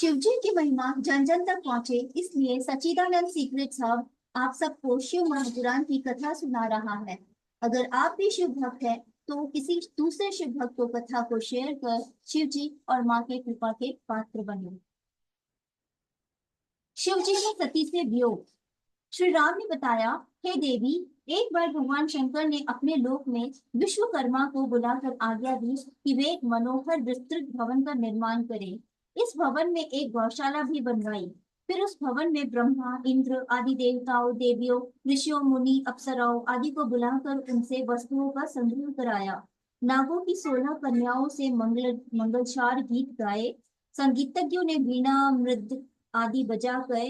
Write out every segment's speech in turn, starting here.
शिवजी की महिमा जन जन तक पहुंचे, इसलिए सच्चिदानंद सीक्रेट्स हब आप सबको शिव महापुराण की कथा सुना रहा है। अगर आप भी शिव भक्त हैं, तो किसी दूसरे शिव भक्त को कथा को शेयर कर शिव जी और माँ के कृपा के पात्र बने। शिव जी ने सती से वियोग। श्री राम ने बताया, हे देवी, एक बार भगवान शंकर ने अपने लोक में विश्वकर्मा को बुलाकर आज्ञा दी कि वे एक मनोहर विस्तृत भवन का निर्माण करें। इस भवन में एक गौशाला भी बनवाई। फिर उस भवन में ब्रह्मा, इंद्र आदि देवताओं, देवियों, ऋषियों, मुनि, अप्सराओं आदि को बुलाकर उनसे वस्तुओं का संग्रह कराया। नागों की 16 कन्याओं से मंगलचार गीत गाए। संगीतज्ञों ने वीणा, मृद आदि बजाकर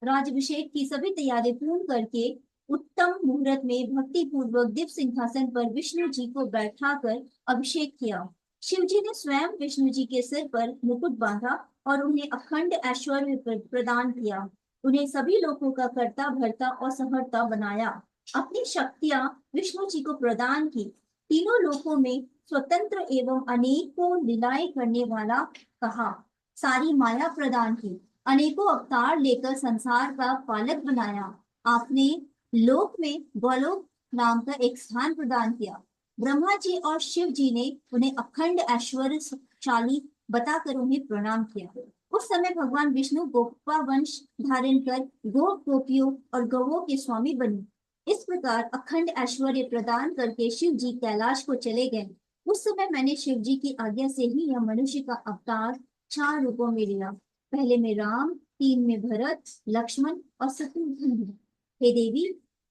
राजभिषेक की सभी तैयारी पूर्ण करके उत्तम मुहूर्त में भक्ति पूर्वक दिव्य सिंहासन पर विष्णु जी को बैठाकर अभिषेक किया। शिव जी ने स्वयं विष्णु जी के सिर पर मुकुट बांधा और उन्हें अखंड ऐश्वर्य प्रदान किया। उन्हें सभी लोगों का कर्ता भर्ता और सहर्ता बनाया। अपनी शक्तियां विष्णु जी को प्रदान की। तीनों लोकों में स्वतंत्र एवं अनेकों लीलाएं करने वाला कहा। सारी माया प्रदान की। अनेकों अवतार लेकर संसार का पालक बनाया। आपने लोक में गोलोक नाम का एक स्थान प्रदान किया। ब्रह्मा जी और शिव जी ने उन्हें अखंड ऐश्वर्यशाली बताकर उन्हें प्रणाम किया। उस समय भगवान विष्णु गोपा वंश धारण कर गोप गोपियों और गौओं के स्वामी बने। इस प्रकार अखंड ऐश्वर्य प्रदान करके शिव जी कैलाश को चले गए। उस समय मैंने शिव जी की आज्ञा से ही यह मनुष्य का अवतार 4 रूपों में लिया। पहले में राम, 3 में भरत, लक्ष्मण और शत्रुघ्न। हे देवी,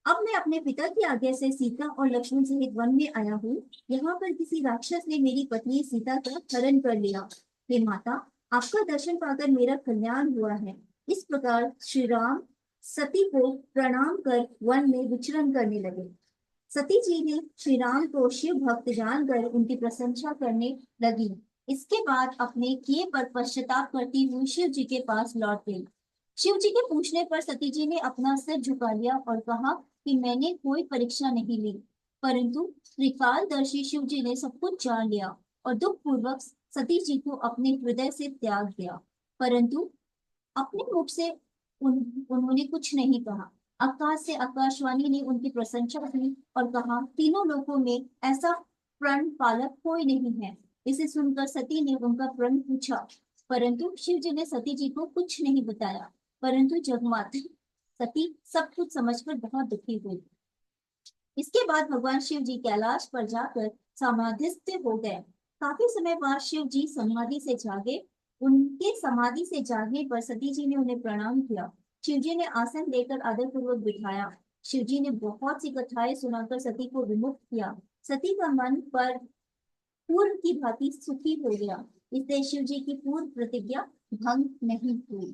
अब मैं अपने पिता की आज्ञा से सीता और लक्ष्मण सहित वन में आया हूँ। यहाँ पर किसी राक्षस ने मेरी पत्नी सीता का हरण कर लिया। हे माता, आपका दर्शन पाकर मेरा कल्याण हुआ है। इस प्रकार श्री राम सती को प्रणाम कर वन में विचरण करने लगे। सती जी ने श्री राम को शिव भक्त जानकर उनकी प्रशंसा करने लगी। इसके बाद अपने किए पर पश्चाताप करती हुई शिव जी के पास लौट गई। शिव जी के पूछने पर सती जी ने अपना सिर झुका लिया और कहा कि मैंने कोई परीक्षा नहीं ली, परंतु त्रिकालदर्शी शिव जी ने सब कुछ जान लिया और दुख पूर्वक सती जी को अपने हृदय से त्याग दिया। परंतु अपने मुख से उन्होंने कुछ नहीं कहा। आकाश से आकाशवाणी ने उनकी प्रशंसा की और कहा, तीनों लोकों में ऐसा प्रण पालक कोई नहीं है। इसे सुनकर सती ने उनका प्रण पूछा, परंतु शिव जी ने सती जी को कुछ नहीं बताया। परंतु जगमाता सती सब कुछ समझकर बहुत दुखी हुई। इसके बाद भगवान शिव जी कैलाश पर जाकर समाधिस्थ हो गए। काफी समय बाद शिव जी समाधि से जागे। उनके समाधि से जागने पर सती जी ने उन्हें प्रणाम किया। शिव जी ने आसन देकर आदर पूर्वक बिठाया। शिव जी ने बहुत सी कथाएं सुनाकर सती को विमुक्त किया। सती का मन पर पूर्व की भांति सुखी हो गया। इसलिए शिव जी की पूर्व प्रतिज्ञा भंग नहीं हुई।